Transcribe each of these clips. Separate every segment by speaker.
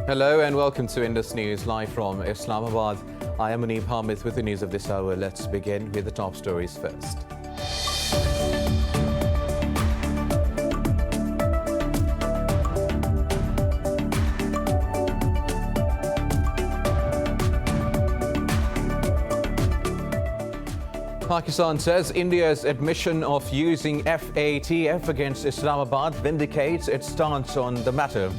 Speaker 1: Hello and welcome to Indus News live from Islamabad. I am Muneeb Hamid with the news of this hour. Let's begin with the top stories first. Pakistan says India's admission of using FATF against Islamabad vindicates its stance on the matter.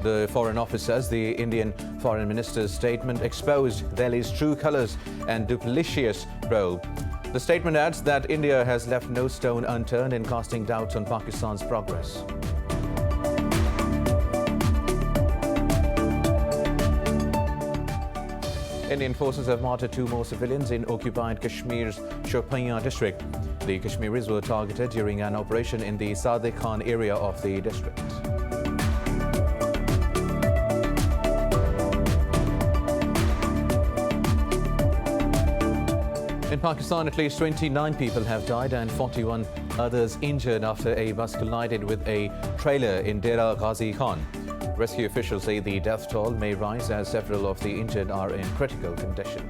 Speaker 1: The Foreign Office says the Indian Foreign Minister's statement exposed Delhi's true colours and duplicitous role. The statement adds that India has left no stone unturned in casting doubts on Pakistan's progress. Indian forces have martyred 2 more civilians in occupied Kashmir's Shopian district. The Kashmiris were targeted during an operation in the Sadiq Khan area of the district. In Pakistan, at least 29 people have died and 41 others injured after a bus collided with a trailer in Dera Ghazi Khan. Rescue officials say the death toll may rise as several of the injured are in critical condition.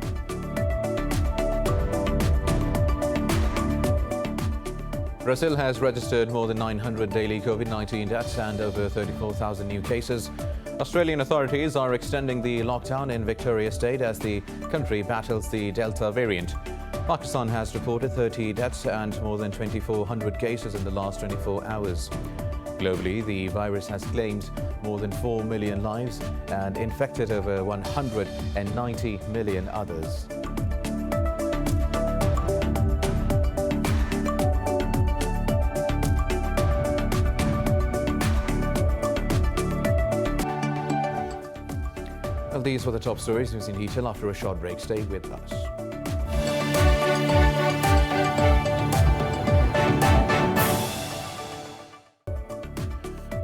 Speaker 1: Brazil has registered more than 900 daily COVID-19 deaths and over 34,000 new cases. Australian authorities are extending the lockdown in Victoria State as the country battles the Delta variant. Pakistan has reported 30 deaths and more than 2,400 cases in the last 24 hours. Globally, the virus has claimed more than 4 million lives and infected over 190 million others. Well, these were the top stories. News in detail after a short break. Stay with us.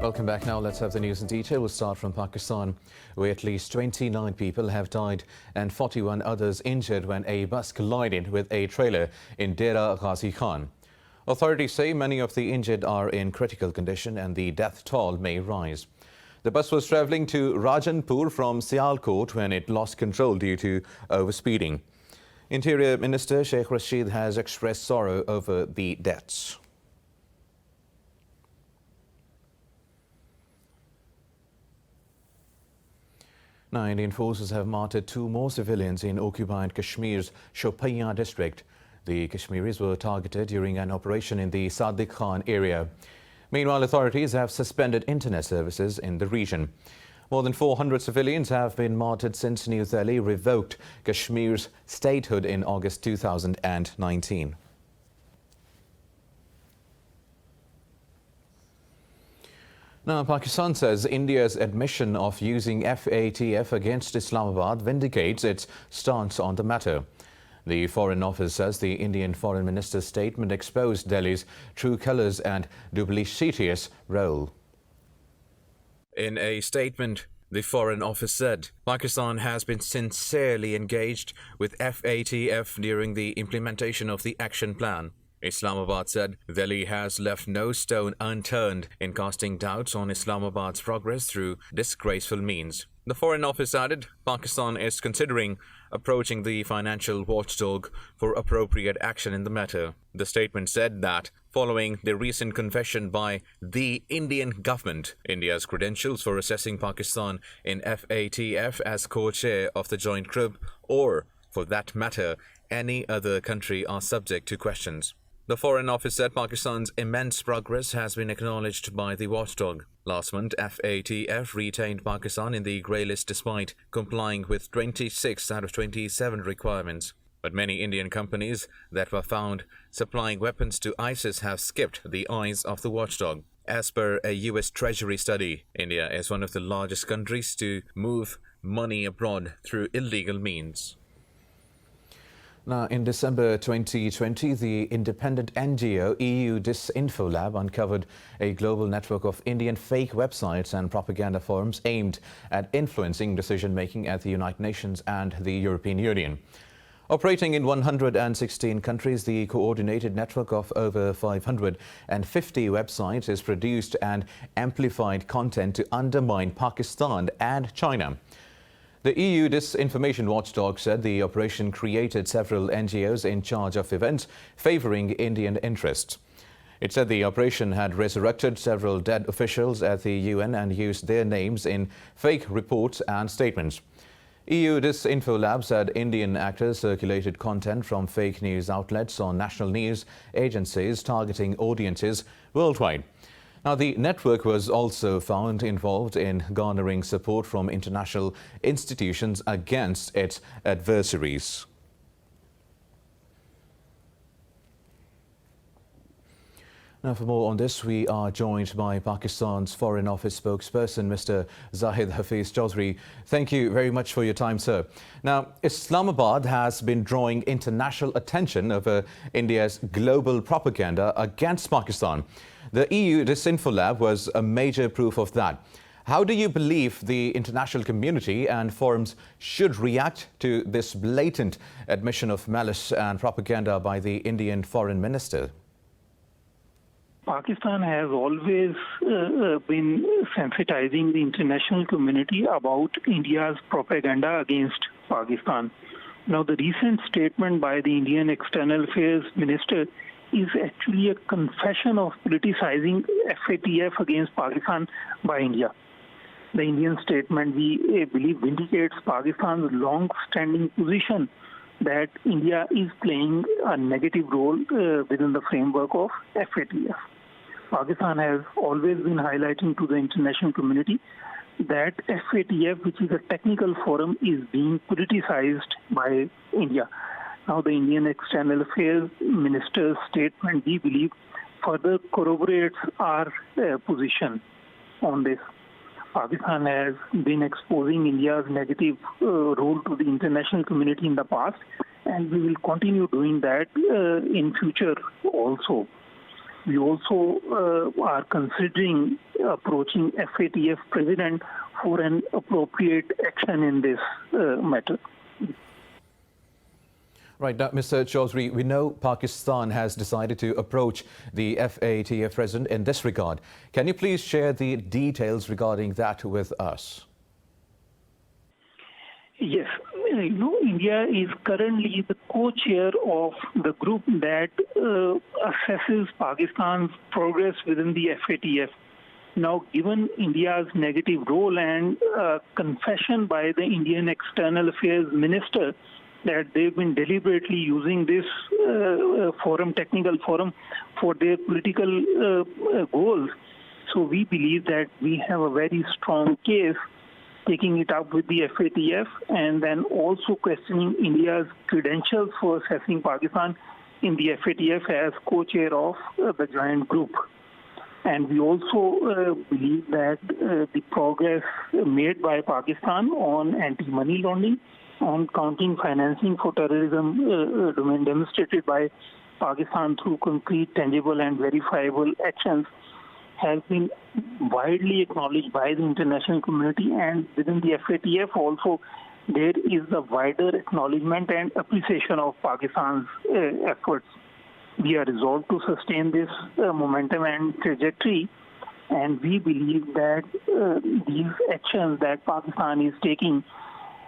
Speaker 1: Welcome back. Now let's have the news in detail. We'll start from Pakistan, where at least 29 people have died and 41 others injured when a bus collided with a trailer in Dera Ghazi Khan. Authorities say many of the injured are in critical condition and the death toll may rise. The bus was travelling to Rajanpur from Sialkot when it lost control due to overspeeding. Interior Minister Sheikh Rashid has expressed sorrow over the deaths. Now, Indian forces have martyred 2 more civilians in occupied Kashmir's Shopian district. The Kashmiris were targeted during an operation in the Sadiq Khan area. Meanwhile, authorities have suspended internet services in the region. More than 400 civilians have been martyred since New Delhi revoked Kashmir's statehood in August 2019. Now, Pakistan says India's admission of using FATF against Islamabad vindicates its stance on the matter. The Foreign Office says the Indian Foreign Minister's statement exposed Delhi's true colours and duplicitous role. In a statement, the Foreign Office said Pakistan has been sincerely engaged with FATF during the implementation of the action plan. Islamabad said Delhi has left no stone unturned in casting doubts on Islamabad's progress through disgraceful means. The Foreign Office added Pakistan is considering approaching the financial watchdog for appropriate action in the matter. The statement said that following the recent confession by the Indian government, India's credentials for assessing Pakistan in FATF as co-chair of the joint group, or for that matter, any other country, are subject to questions. The Foreign Office said Pakistan's immense progress has been acknowledged by the watchdog. Last month, FATF retained Pakistan in the grey list despite complying with 26 out of 27 requirements. But many Indian companies that were found supplying weapons to ISIS have skipped the eyes of the watchdog. As per a US Treasury study, India is one of the largest countries to move money abroad through illegal means. Now, in December 2020, the independent NGO EU DISINFOLAB uncovered a global network of Indian fake websites and propaganda forums aimed at influencing decision-making at the United Nations and the European Union. Operating in 116 countries, the coordinated network of over 550 websites has produced and amplified content to undermine Pakistan and China. The EU Disinformation Watchdog said the operation created several NGOs in charge of events favouring Indian interests. It said the operation had resurrected several dead officials at the UN and used their names in fake reports and statements. EU DISINFOLAB said Indian actors circulated content from fake news outlets on national news agencies targeting audiences worldwide. Now, the network was also found involved in garnering support from international institutions against its adversaries. Now, for more on this, we are joined by Pakistan's Foreign Office spokesperson, Mr. Zahid Hafiz Chaudhry. Thank you very much for your time, sir. Now, Islamabad has been drawing international attention over India's global propaganda against Pakistan. The EU Disinfolab was a major proof of that. How do you believe the international community and forums should react to this blatant admission of malice and propaganda by the Indian Foreign Minister?
Speaker 2: Pakistan has always been sensitizing the international community about India's propaganda against Pakistan. Now, the recent statement by the Indian External Affairs Minister is actually a confession of politicizing FATF against Pakistan by India. The Indian statement, we believe, vindicates Pakistan's long-standing position that India is playing a negative role within the framework of FATF. Pakistan has always been highlighting to the international community that FATF, which is a technical forum, is being politicized by India. Now, the Indian External Affairs Minister's statement, we believe, further corroborates our position on this. Pakistan has been exposing India's negative role to the international community in the past, and we will continue doing that in future also. We also are considering approaching FATF president for an appropriate action in this matter.
Speaker 1: Right, now, Mr. Chaudhry, we know Pakistan has decided to approach the FATF president in this regard. Can you please share the details regarding that with us?
Speaker 2: Yes. India is currently the co-chair of the group that assesses Pakistan's progress within the FATF. Now, given India's negative role and confession by the Indian External Affairs Minister that they've been deliberately using this technical forum for their political goals, so we believe that we have a very strong case taking it up with the FATF and then also questioning India's credentials for assessing Pakistan in the FATF as co-chair of the joint group. And we also believe that the progress made by Pakistan on anti-money laundering, on counting financing for terrorism domain demonstrated by Pakistan through concrete, tangible and verifiable actions has been widely acknowledged by the international community, and within the FATF also there is a wider acknowledgement and appreciation of Pakistan's efforts. We are resolved to sustain this momentum and trajectory, and we believe that these actions that Pakistan is taking,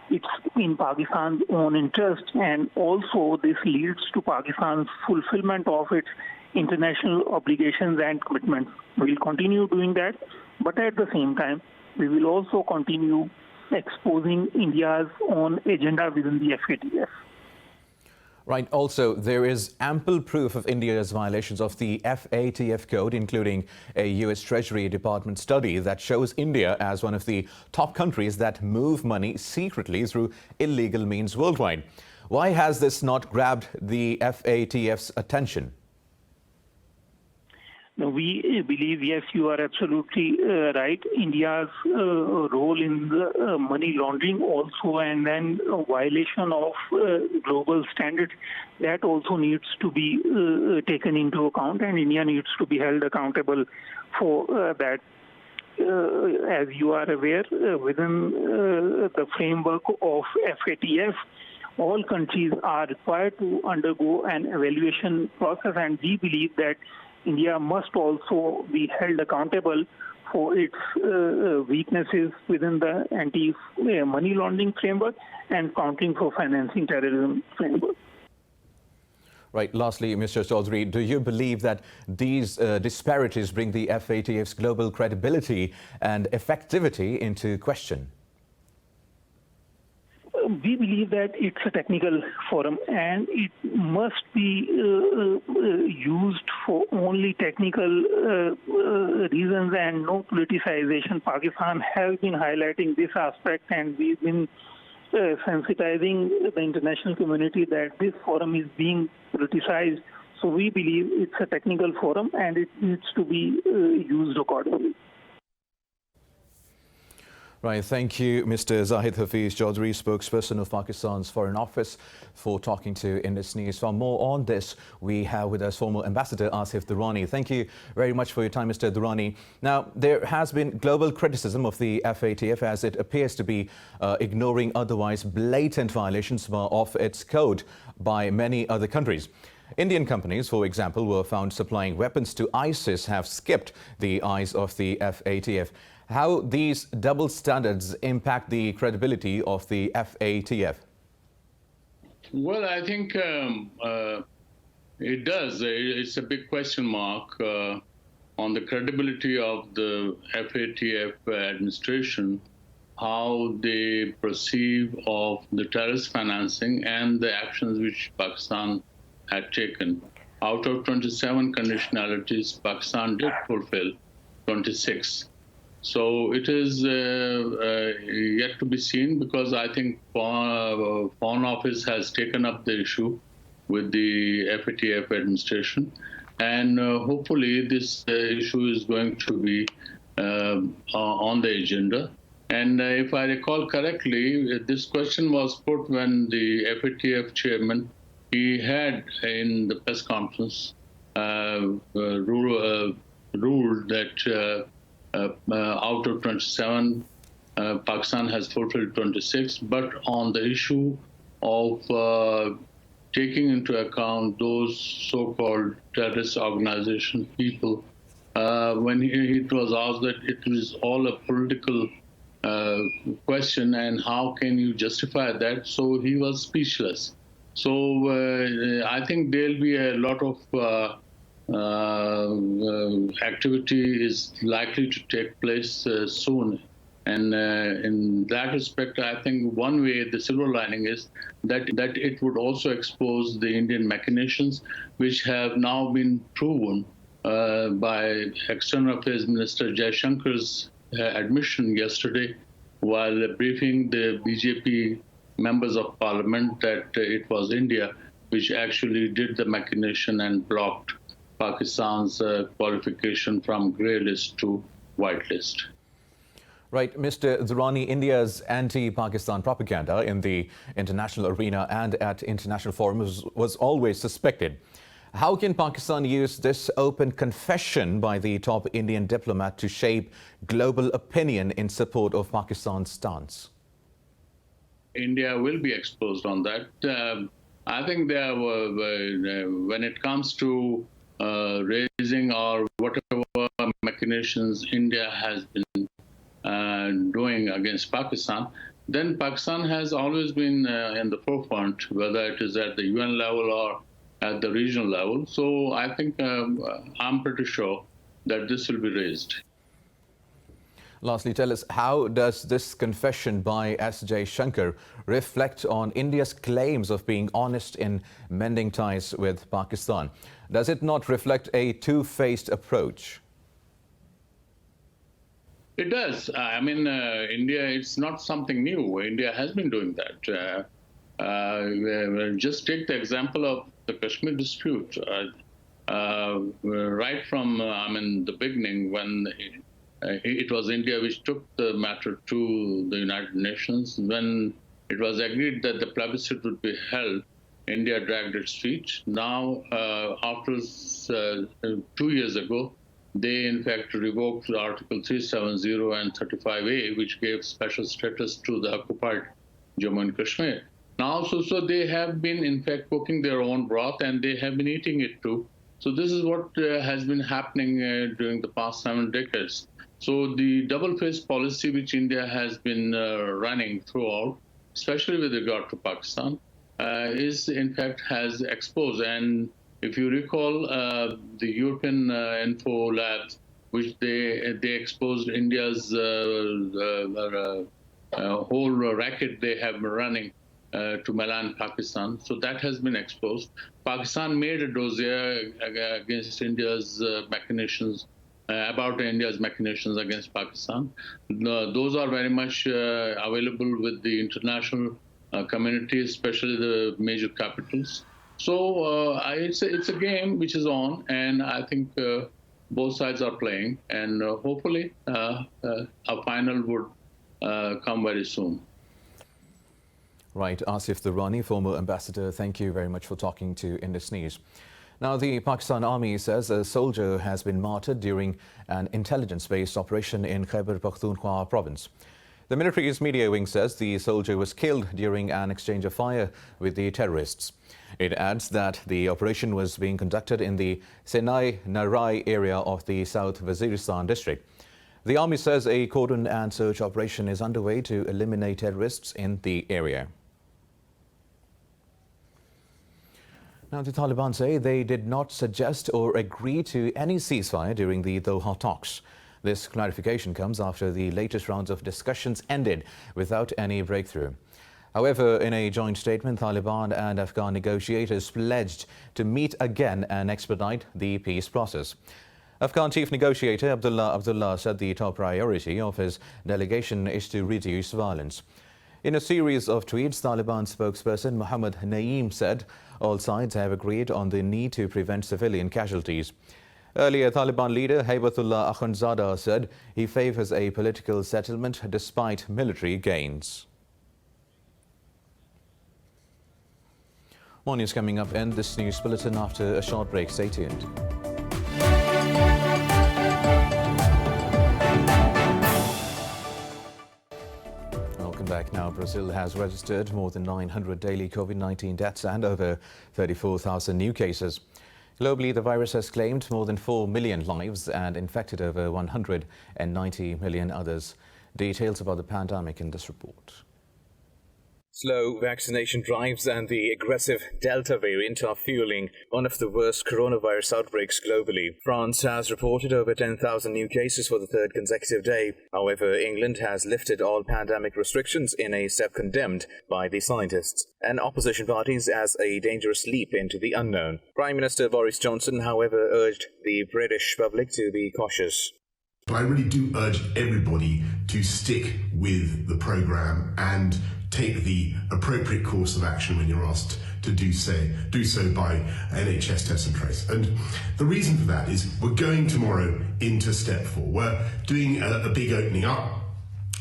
Speaker 2: it's in Pakistan's own interest, and also this leads to Pakistan's fulfillment of its international obligations and commitments. We will continue doing that, but at the same time, we will also continue exposing India's own agenda within the FATF.
Speaker 1: Right. Also, there is ample proof of India's violations of the FATF code, including a US Treasury Department study that shows India as one of the top countries that move money secretly through illegal means worldwide. Why has this not grabbed the FATF's attention?
Speaker 2: We believe, yes, you are absolutely right. India's role in the money laundering also, and then a violation of global standards, that also needs to be taken into account, and India needs to be held accountable for that. As you are aware, within the framework of FATF, all countries are required to undergo an evaluation process, and we believe that India must also be held accountable for its weaknesses within the anti-money laundering framework and countering for financing terrorism framework.
Speaker 1: Right. Lastly, Mr. Chaudhary, do you believe that these disparities bring the FATF's global credibility and effectivity into question?
Speaker 2: We believe that it's a technical forum and it must be used for only technical reasons and no politicization. Pakistan has been highlighting this aspect, and we've been sensitizing the international community that this forum is being politicized. So we believe it's a technical forum and it needs to be used accordingly.
Speaker 1: Right, thank you, Mr. Zahid Hafiz Chaudhary, spokesperson of Pakistan's Foreign Office, for talking to Indus News. For more on this, we have with us former Ambassador Asif Durrani. Thank you very much for your time, Mr. Durrani. Now, there has been global criticism of the FATF as it appears to be ignoring otherwise blatant violations of its code by many other countries. Indian companies, for example, were found supplying weapons to ISIS have skipped the eyes of the FATF. How these double standards impact the credibility of the FATF?
Speaker 3: Well, I think it does. It's a big question mark on the credibility of the FATF administration, how they perceive of the terrorist financing and the actions which Pakistan had taken. Out of 27 conditionalities, Pakistan did fulfill 26. So it is yet to be seen, because I think Foreign Office has taken up the issue with the FATF administration, and hopefully this issue is going to be on the agenda. And if I recall correctly, this question was put when the FATF chairman, he had in the press conference ruled that out of 27, Pakistan has fulfilled 26. But on the issue of taking into account those so-called terrorist organization people, when it was asked that it was all a political question and how can you justify that, so he was speechless. So I think there'll be a lot of activity is likely to take place soon. And in that respect, I think one way, the silver lining is that it would also expose the Indian machinations, which have now been proven by External Affairs Minister Jaishankar's admission yesterday while briefing the BJP members of parliament that it was India which actually did the machination and blocked Pakistan's qualification from grey list to white list.
Speaker 1: Right, Mr. Durrani, India's anti-Pakistan propaganda in the international arena and at international forums was always suspected. How can Pakistan use this open confession by the top Indian diplomat to shape global opinion in support of Pakistan's stance?
Speaker 3: India will be exposed on that. I think when it comes to raising or whatever machinations India has been doing against Pakistan, then Pakistan has always been in the forefront, whether it is at the UN level or at the regional level. So I think I'm pretty sure that this will be raised.
Speaker 1: Lastly, tell us, how does this confession by S. Jaishankar reflect on India's claims of being honest in mending ties with Pakistan? Does it not reflect a two-faced approach?
Speaker 3: It does. I mean, India, it's not something new. India has been doing that. Just take the example of the Kashmir dispute. Right from, the beginning, when it was India which took the matter to the United Nations. When it was agreed that the plebiscite would be held, India dragged its feet. Now, after 2 years ago, they in fact revoked Article 370 and 35A, which gave special status to the occupied Jammu and Kashmir. Now, so they have been, in fact, cooking their own broth, and they have been eating it too. So this is what has been happening during the past 7 decades. So the double-faced policy which India has been running throughout, especially with regard to Pakistan, is in fact has exposed. And if you recall, the European info labs, which they exposed India's whole racket they have been running to malign Pakistan. So that has been exposed. Pakistan made a dossier against India's machinations, about India's machinations against Pakistan. Those are very much available with the international community, especially the major capitals. So it's a game which is on, and I think both sides are playing, and hopefully a final would come very soon.
Speaker 1: Right, Asif Durrani, former ambassador, thank you very much for talking to Indus News. Now, the Pakistan Army says a soldier has been martyred during an intelligence-based operation in Khyber Pakhtunkhwa province. The military's media wing says the soldier was killed during an exchange of fire with the terrorists. It adds that the operation was being conducted in the Senai Narai area of the South Waziristan district. The army says a cordon and search operation is underway to eliminate terrorists in the area. Now, the Taliban say they did not suggest or agree to any ceasefire during the Doha talks. This clarification comes after the latest rounds of discussions ended without any breakthrough. However, in a joint statement, Taliban and Afghan negotiators pledged to meet again and expedite the peace process. Afghan chief negotiator Abdullah said the top priority of his delegation is to reduce violence. In a series of tweets, Taliban spokesperson Mohammad Naeem said all sides have agreed on the need to prevent civilian casualties. Earlier, Taliban leader Haybatullah Akhundzada said he favors a political settlement despite military gains. More news coming up in this news bulletin after a short break. Stay tuned. Welcome back. Now, Brazil has registered more than 900 daily COVID-19 deaths and over 34,000 new cases. Globally, the virus has claimed more than 4 million lives and infected over 190 million others. Details about the pandemic in this report. Slow vaccination drives and the aggressive Delta variant are fueling one of the worst coronavirus outbreaks globally. France has reported over 10,000 new cases for the third consecutive day. However, England has lifted all pandemic restrictions in a step condemned by the scientists and opposition parties as a dangerous leap into the unknown. Prime Minister Boris Johnson, however, urged the British public to be cautious.
Speaker 4: I really do urge everybody to stick with the programme and take the appropriate course of action when you're asked to do so by NHS Test and Trace. And the reason for that is we're going tomorrow into step 4. We're doing a big opening up.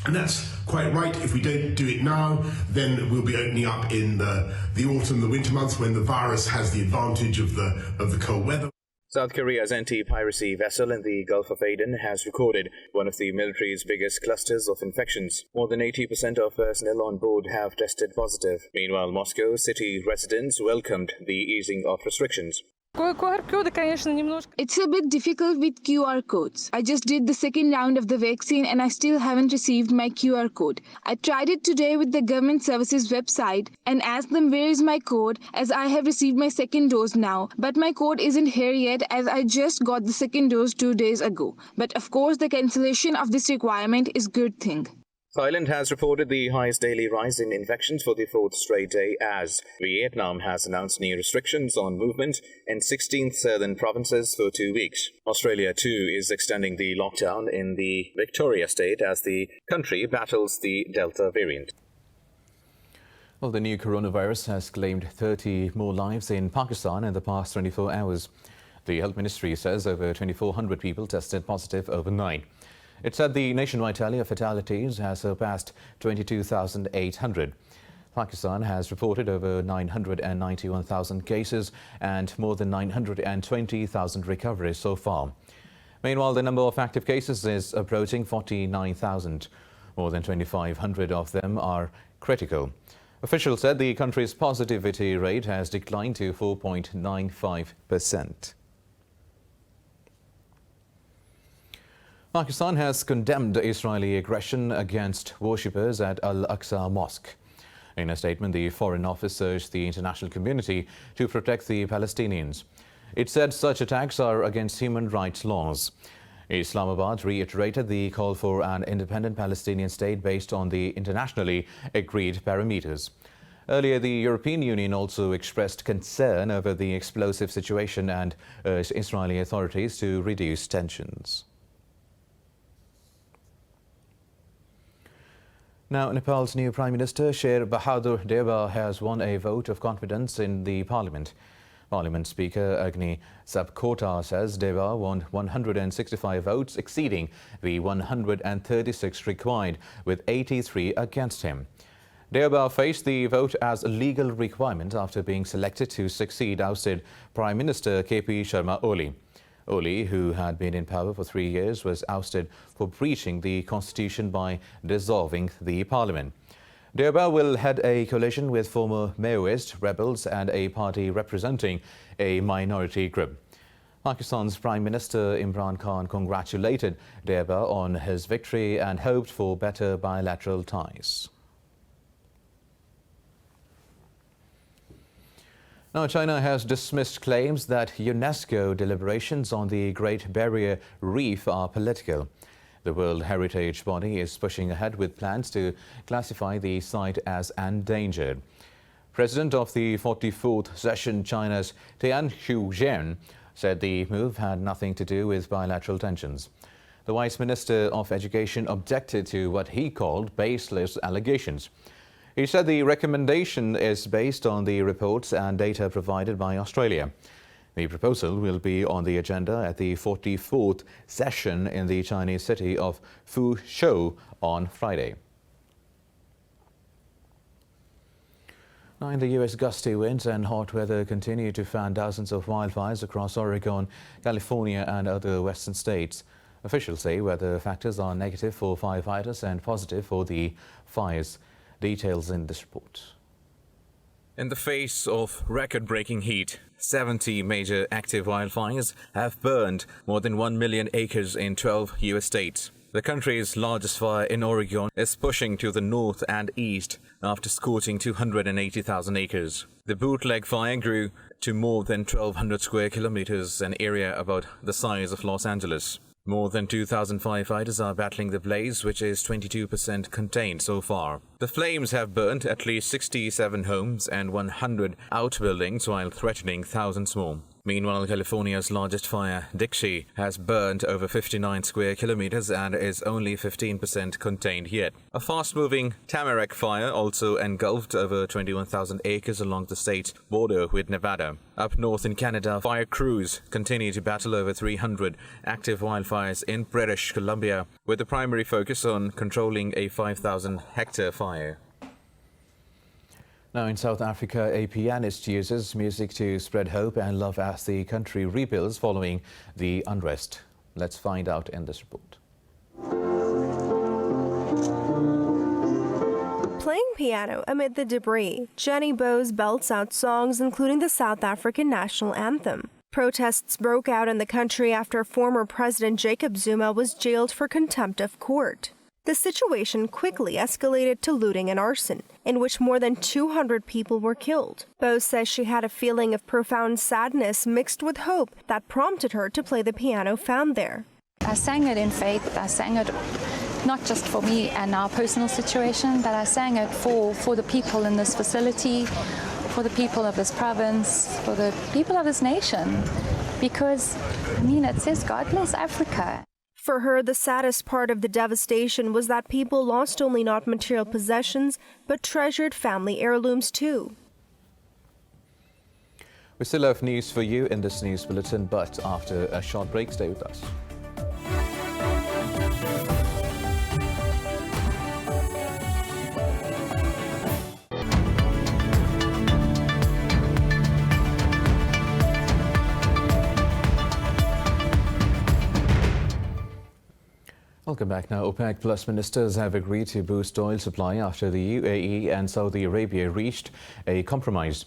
Speaker 4: And that's quite right. If we don't do it now, then we'll be opening up in the autumn, the winter months, when the virus has the advantage of the cold weather.
Speaker 1: South Korea's anti-piracy vessel in the Gulf of Aden has recorded one of the military's biggest clusters of infections. More than 80% of personnel on board have tested positive. Meanwhile, Moscow city residents welcomed the easing of restrictions.
Speaker 5: It's a bit difficult with QR codes. I just did the second round of the vaccine and I still haven't received my QR code. I tried it today with the government services website and asked them where is my code, as I have received my second dose now. But my code isn't here yet, as I just got the second dose 2 days ago. But of course the cancellation of this requirement is a good thing.
Speaker 1: Thailand has reported the highest daily rise in infections for the 4th straight day as Vietnam has announced new restrictions on movement in 16 southern provinces for 2 weeks. Australia, too, is extending the lockdown in the Victoria state as the country battles the Delta variant. Well, the new coronavirus has claimed 30 more lives in Pakistan in the past 24 hours. The Health Ministry says over 2,400 people tested positive overnight. It said the nationwide tally of fatalities has surpassed 22,800. Pakistan has reported over 991,000 cases and more than 920,000 recoveries so far. Meanwhile, the number of active cases is approaching 49,000. More than 2,500 of them are critical. Officials said the country's positivity rate has declined to 4.95%. Pakistan has condemned Israeli aggression against worshippers at Al-AQSA Mosque. In a statement, the Foreign Office urged the international community to protect the Palestinians. It said such attacks are against human rights laws. Islamabad reiterated the call for an independent Palestinian state based on the internationally agreed parameters. Earlier, the European Union also expressed concern over the explosive situation and urged Israeli authorities to reduce tensions. Now, Nepal's new Prime Minister, Sher Bahadur Deba, has won a vote of confidence in the parliament. Parliament Speaker Agni Sabkota says Deba won 165 votes, exceeding the 136 required, with 83 against him. Deba faced the vote as a legal requirement after being selected to succeed ousted Prime Minister KP Sharma Oli. Oli, who had been in power for 3 years, was ousted for breaching the constitution by dissolving the parliament. Deba will head a coalition with former Maoist rebels and a party representing a minority group. Pakistan's Prime Minister Imran Khan congratulated Deba on his victory and hoped for better bilateral ties. Now, China has dismissed claims that UNESCO deliberations on the Great Barrier Reef are political. The World Heritage Body is pushing ahead with plans to classify the site as endangered. President of the 44th session, China's Tian Hu-jian, said the move had nothing to do with bilateral tensions. The Vice Minister of Education objected to what he called baseless allegations. He said the recommendation is based on the reports and data provided by Australia. The proposal will be on the agenda at the 44th session in the Chinese city of Fuzhou on Friday. Now, in the U.S., gusty winds and hot weather continue to fan dozens of wildfires across Oregon, California and other western states. Officials say weather factors are negative for firefighters and positive for the fires. Details in this report. In the face of record-breaking heat, 70 major active wildfires have burned more than 1 million acres in 12 U.S. states. The country's largest fire in Oregon is pushing to the north and east after scorching 280,000 acres. The bootleg fire grew to more than 1,200 square kilometers, an area about the size of Los Angeles. More than 2,000 firefighters are battling the blaze, which is 22% contained so far. The flames have burnt at least 67 homes and 100 outbuildings while threatening thousands more. Meanwhile, California's largest fire, Dixie, has burned over 59 square kilometers and is only 15% contained yet. A fast-moving Tamarack fire also engulfed over 21,000 acres along the state's border with Nevada. Up north in Canada, fire crews continue to battle over 300 active wildfires in British Columbia, with the primary focus on controlling a 5,000-hectare fire. Now, in South Africa, a pianist uses music to spread hope and love as the country rebuilds following the unrest. Let's find out in this report.
Speaker 6: Playing piano amid the debris, Jenny Bowes belts out songs including the South African national anthem. Protests broke out in the country after former President Jacob Zuma was jailed for contempt of court. The situation quickly escalated to looting and arson, in which more than 200 people were killed. Bowes says she had a feeling of profound sadness mixed with hope that prompted her to play the piano found there.
Speaker 7: I sang it in faith. I sang it not just for me and our personal situation, but I sang it for the people in this facility, for the people of this province, for the people of this nation. Because, I mean, it says, God bless Africa.
Speaker 6: For her, the saddest part of the devastation was that people lost only not material possessions, but treasured family heirlooms too.
Speaker 1: We still have news for you in this news bulletin, but after a short break, stay with us. Well, Welcome back. Now, OPEC plus ministers have agreed to boost oil supply after the UAE and Saudi Arabia reached a compromise.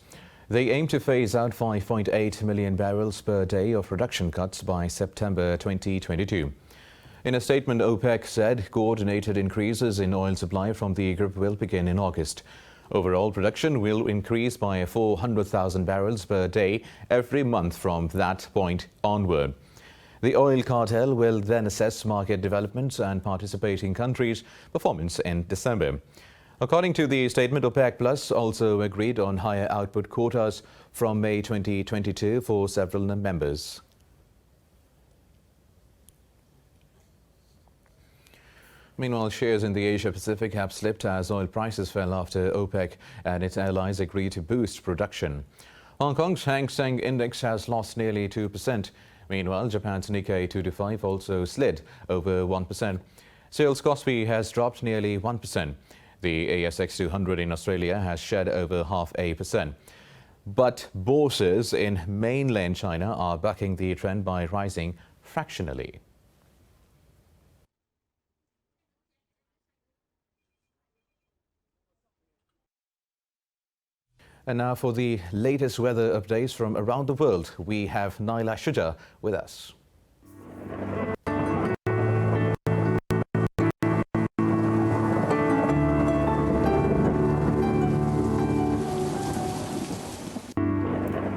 Speaker 1: They aim to phase out 5.8 million barrels per day of production cuts by September 2022. In a statement, OPEC said coordinated increases in oil supply from the group will begin in August. Overall production will increase by 400,000 barrels per day every month from that point onward. The oil cartel will then assess market developments and participating countries' performance in December. According to the statement, OPEC Plus also agreed on higher output quotas from May 2022 for several members. Meanwhile, shares in the Asia-Pacific have slipped as oil prices fell after OPEC and its allies agreed to boost production. Hong Kong's Hang Seng Index has lost nearly 2%. Meanwhile, Japan's Nikkei 225 also slid over 1%. Seoul's Kospi has dropped nearly 1%. The ASX 200 in Australia has shed over 0.5%. But bourses in mainland China are bucking the trend by rising fractionally. And now for the latest weather updates from around the world, we have Naila Shuja with us.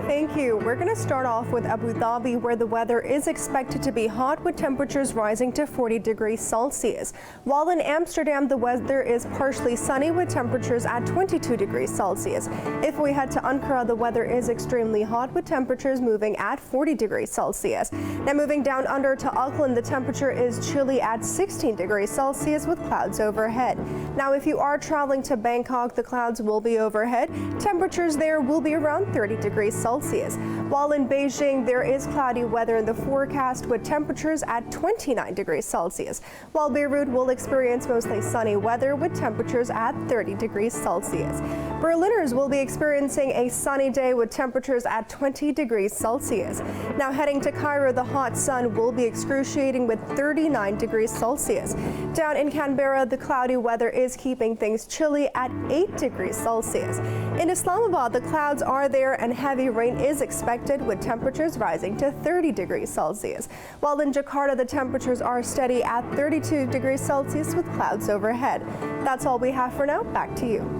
Speaker 6: Thank you. We're going to start off with Abu Dhabi, where the weather is expected to be hot with temperatures rising to 40 degrees Celsius. While in Amsterdam, the weather is partially sunny with temperatures at 22 degrees Celsius. If we head to Ankara, the weather is extremely hot with temperatures moving at 40 degrees Celsius. Now moving down under to Auckland, the temperature is chilly at 16 degrees Celsius with clouds overhead. Now if you are traveling to Bangkok, the clouds will be overhead. Temperatures there will be around 30 degrees Celsius. While in Beijing, there is cloudy weather in the forecast with temperatures at 29 degrees Celsius. While Beirut will experience mostly sunny weather with temperatures at 30 degrees Celsius. Berliners will be experiencing a sunny day with temperatures at 20 degrees Celsius. Now heading to Cairo, the hot sun will be excruciating with 39 degrees Celsius. Down in Canberra, the cloudy weather is keeping things chilly at 8 degrees Celsius. In Islamabad, the clouds are there and heavy rain is expected with temperatures rising to 30 degrees Celsius. While in Jakarta, the temperatures are steady at 32 degrees Celsius with clouds overhead. That's all we have for now. Back to you.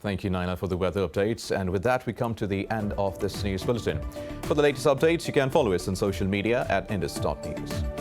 Speaker 1: Thank you, Naila, for the weather updates. And with that, we come to the end of this news bulletin. For the latest updates, you can follow us on social media at Indus.News.